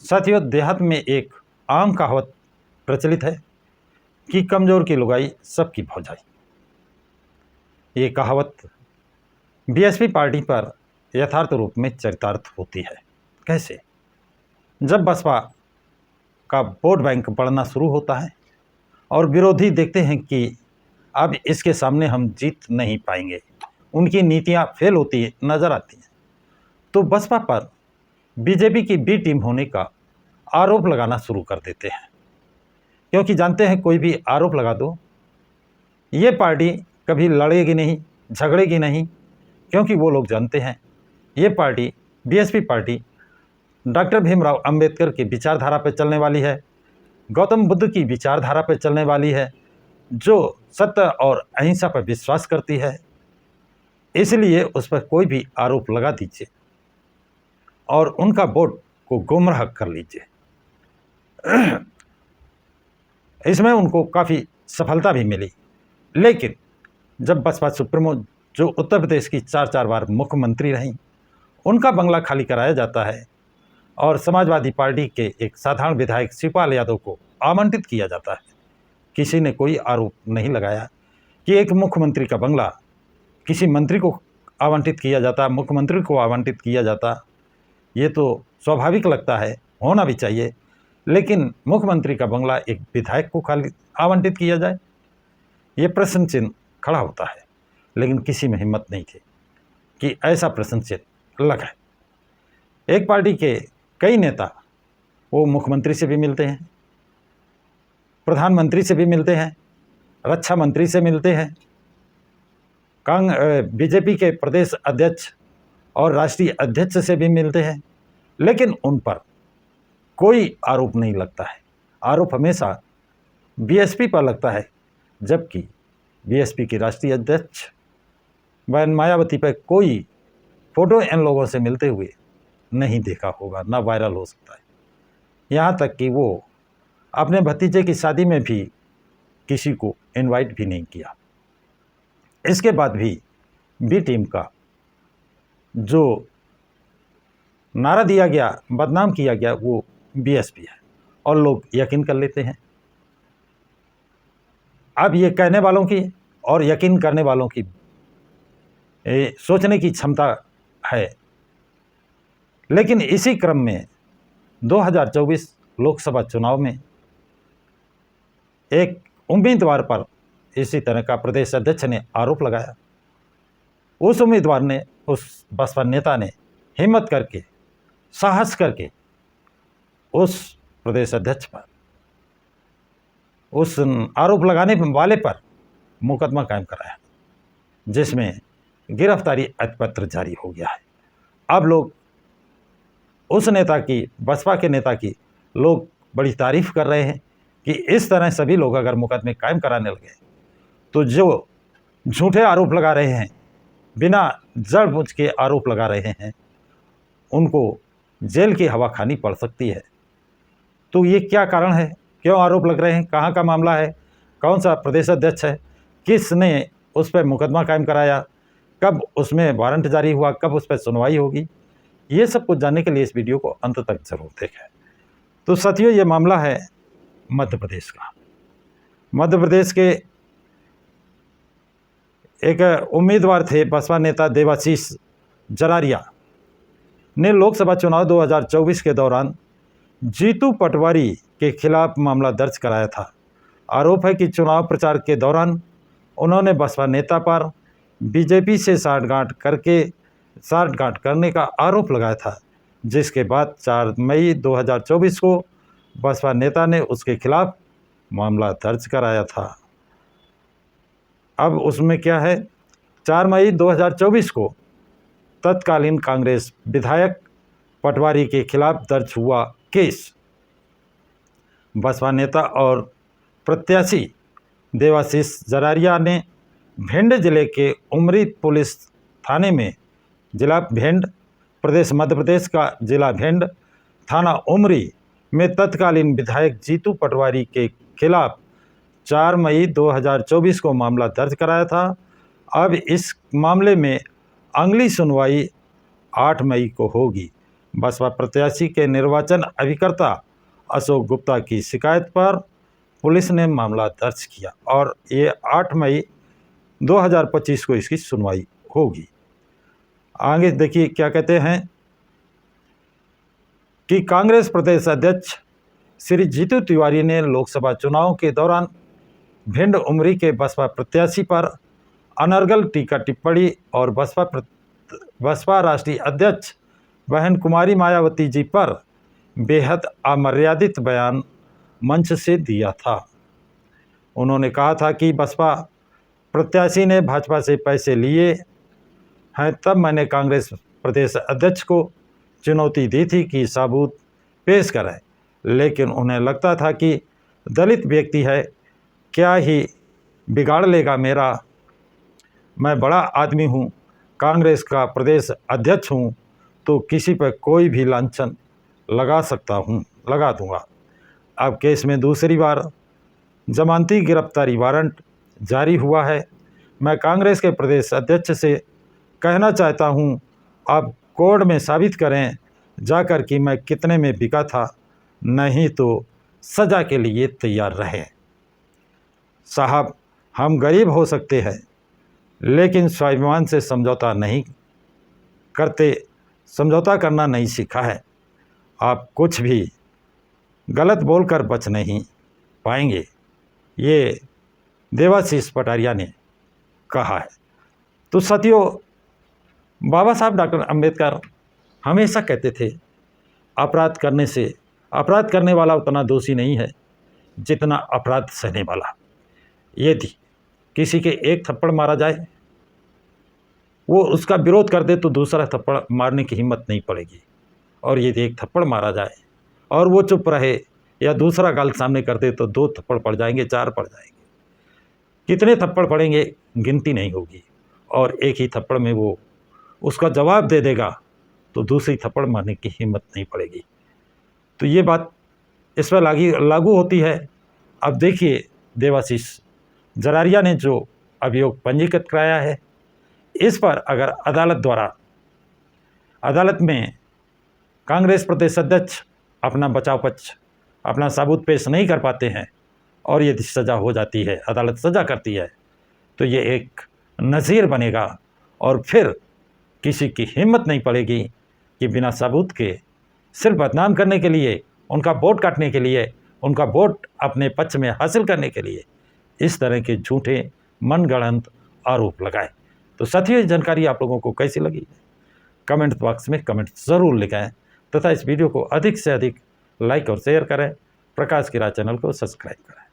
साथियों, देहात में एक आम कहावत प्रचलित है कि कमज़ोर की लुगाई सबकी भौजाई। ये कहावत बीएसपी पार्टी पर यथार्थ रूप में चरितार्थ होती है। कैसे? जब बसपा का वोट बैंक बढ़ना शुरू होता है और विरोधी देखते हैं कि अब इसके सामने हम जीत नहीं पाएंगे, उनकी नीतियां फेल होती नज़र आती हैं, तो बसपा पर बीजेपी की बी टीम होने का आरोप लगाना शुरू कर देते हैं। क्योंकि जानते हैं कोई भी आरोप लगा दो, ये पार्टी कभी लड़ेगी नहीं, झगड़ेगी नहीं, क्योंकि वो लोग जानते हैं ये party, BSP party, doctor Bhimrao Ambedkar की विचारधारा पर चलने वाली है, गौतम बुद्ध की विचारधारा पर चलने वाली है, जो सत्य और अहिंसा पर विश्वास करती है। इसलिए उस पर कोई भी आरोप लगा दीजिए और उनका वोट को गुमराह कर लीजिए। इसमें उनको काफ़ी सफलता भी मिली। लेकिन जब बसपा सुप्रीमो, जो उत्तर प्रदेश की 4 बार मुख्यमंत्री रहीं, उनका बंगला खाली कराया जाता है और समाजवादी पार्टी के एक साधारण विधायक शिवपाल यादव को आमंत्रित किया जाता है, किसी ने कोई आरोप नहीं लगाया कि एक मुख्यमंत्री का बंगला किसी मंत्री को आवंटित किया जाता, मुख्यमंत्री को आवंटित किया जाता। ये तो स्वाभाविक लगता है, होना भी चाहिए, लेकिन मुख्यमंत्री का बंगला एक विधायक को खाली आवंटित किया जाए, ये प्रश्न चिन्ह खड़ा होता है। लेकिन किसी में हिम्मत नहीं थी कि ऐसा प्रश्न चिन्ह लगाए। एक पार्टी के कई नेता वो मुख्यमंत्री से भी मिलते हैं, प्रधानमंत्री से भी मिलते हैं, रक्षा मंत्री से मिलते हैं, बीजेपी के प्रदेश अध्यक्ष और राष्ट्रीय अध्यक्ष से भी मिलते हैं, लेकिन उन पर कोई आरोप नहीं लगता है। आरोप हमेशा बीएसपी पर लगता है, जबकि बीएसपी की राष्ट्रीय अध्यक्ष बहन मायावती पर कोई फोटो इन लोगों से मिलते हुए नहीं देखा होगा, ना वायरल हो सकता है। यहाँ तक कि वो अपने भतीजे की शादी में भी किसी को इनवाइट भी नहीं किया। इसके बाद भी बी टीम का जो नारा दिया गया, बदनाम किया गया, वो बीएसपी है और लोग यकीन कर लेते हैं। अब ये कहने वालों की और यकीन करने वालों की सोचने की क्षमता है। लेकिन इसी क्रम में 2024 लोकसभा चुनाव में एक उम्मीदवार पर इसी तरह का प्रदेश अध्यक्ष ने आरोप लगाया। उस उम्मीदवार ने, उस बसपा नेता ने हिम्मत करके, साहस करके उस प्रदेश अध्यक्ष पर, उस आरोप लगाने वाले पर मुकदमा कायम कराया, जिसमें गिरफ्तारी पत्र जारी हो गया है। अब लोग उस नेता की, बसपा के नेता की लोग बड़ी तारीफ कर रहे हैं कि इस तरह सभी लोग अगर मुकदमे कायम कराने लगे तो जो झूठे आरोप लगा रहे हैं, बिना जड़ बूझ के आरोप लगा रहे हैं, उनको जेल की हवा खानी पड़ सकती है। तो ये क्या कारण है, क्यों आरोप लग रहे हैं, कहाँ का मामला है, कौन सा प्रदेश अध्यक्ष है, किसने उस पर मुकदमा कायम कराया, कब उसमें वारंट जारी हुआ, कब उस पर सुनवाई होगी, ये सब कुछ जानने के लिए इस वीडियो को अंत तक जरूर देखें। तो साथियों, ये मामला है मध्य प्रदेश का। मध्य प्रदेश के एक उम्मीदवार थे, बसपा नेता देवाशीष जरारिया ने लोकसभा चुनाव 2024 के दौरान जीतू पटवारी के खिलाफ मामला दर्ज कराया था। आरोप है कि चुनाव प्रचार के दौरान उन्होंने बसपा नेता पर बीजेपी से साठगांठ करने का आरोप लगाया था, जिसके बाद 4 मई 2024 को बसपा नेता ने उसके खिलाफ मामला दर्ज कराया था। अब उसमें क्या है, 4 मई 2024 को तत्कालीन कांग्रेस विधायक पटवारी के खिलाफ दर्ज हुआ केस। बसपा नेता और प्रत्याशी देवाशीष जरारिया ने भिंड जिले के उमरी पुलिस थाने में, जिला भिंड, प्रदेश मध्य प्रदेश का जिला भिंड, थाना उमरी में तत्कालीन विधायक जीतू पटवारी के खिलाफ 4 मई 2024 को मामला दर्ज कराया था। अब इस मामले में अगली सुनवाई 8 मई को होगी। बसपा प्रत्याशी के निर्वाचन अभिकर्ता अशोक गुप्ता की शिकायत पर पुलिस ने मामला दर्ज किया और ये 8 मई 2025 को इसकी सुनवाई होगी। आगे देखिए क्या कहते हैं कि कांग्रेस प्रदेश अध्यक्ष श्री जीतू तिवारी ने लोकसभा चुनाव के दौरान भिंड उमरी के बसपा प्रत्याशी पर अनर्गल टीका टिप्पणी और बसपा राष्ट्रीय अध्यक्ष बहन कुमारी मायावती जी पर बेहद अमर्यादित बयान मंच से दिया था। उन्होंने कहा था कि बसपा प्रत्याशी ने भाजपा से पैसे लिए हैं, तब मैंने कांग्रेस प्रदेश अध्यक्ष को चुनौती दी थी कि सबूत पेश करें, लेकिन उन्हें लगता था कि दलित व्यक्ति है, क्या ही बिगाड़ लेगा मेरा, मैं बड़ा आदमी हूँ, कांग्रेस का प्रदेश अध्यक्ष हूँ, तो किसी पर कोई भी लांछन लगा दूंगा। अब केस में दूसरी बार जमानती गिरफ्तारी वारंट जारी हुआ है। मैं कांग्रेस के प्रदेश अध्यक्ष से कहना चाहता हूँ, आप कोर्ट में साबित करें जाकर कि मैं कितने में बिका था, नहीं तो सज़ा के लिए तैयार रहें। साहब, हम गरीब हो सकते हैं लेकिन स्वाभिमान से समझौता करना नहीं सीखा है। आप कुछ भी गलत बोलकर बच नहीं पाएंगे, ये देवाशीष पटारिया ने कहा है। तो साथियों, बाबा साहब डॉक्टर अंबेडकर हमेशा कहते थे, अपराध करने वाला उतना दोषी नहीं है जितना अपराध सहने वाला। यदि किसी के एक थप्पड़ मारा जाए, वो उसका विरोध कर दे तो दूसरा थप्पड़ मारने की हिम्मत नहीं पड़ेगी, और यदि एक थप्पड़ मारा जाए और वो चुप रहे या दूसरा गाल सामने कर दे तो 2 थप्पड़ पड़ जाएंगे, 4 पड़ जाएंगे, कितने थप्पड़ पड़ेंगे गिनती नहीं होगी, और एक ही थप्पड़ में वो उसका जवाब दे देगा तो दूसरी थप्पड़ मारने की हिम्मत नहीं पड़ेगी। तो ये बात इस पर लागू होती है। अब देखिए, देवाशीष जरारिया ने जो अभियोग पंजीकृत कराया है, इस पर अगर अदालत में कांग्रेस प्रदेश अध्यक्ष अपना बचाव पक्ष, अपना सबूत पेश नहीं कर पाते हैं और यदि सज़ा हो जाती है, अदालत सज़ा करती है, तो ये एक नज़ीर बनेगा और फिर किसी की हिम्मत नहीं पड़ेगी कि बिना सबूत के सिर्फ बदनाम करने के लिए, उनका वोट काटने के लिए, उनका वोट अपने पक्ष में हासिल करने के लिए इस तरह के झूठे मनगढ़ंत आरोप लगाए। तो साथियों, ये जानकारी आप लोगों को कैसी लगी, कमेंट बॉक्स में कमेंट ज़रूर लिखें तथा इस वीडियो को अधिक से अधिक लाइक और शेयर करें। प्रकाश की राह चैनल को सब्सक्राइब करें।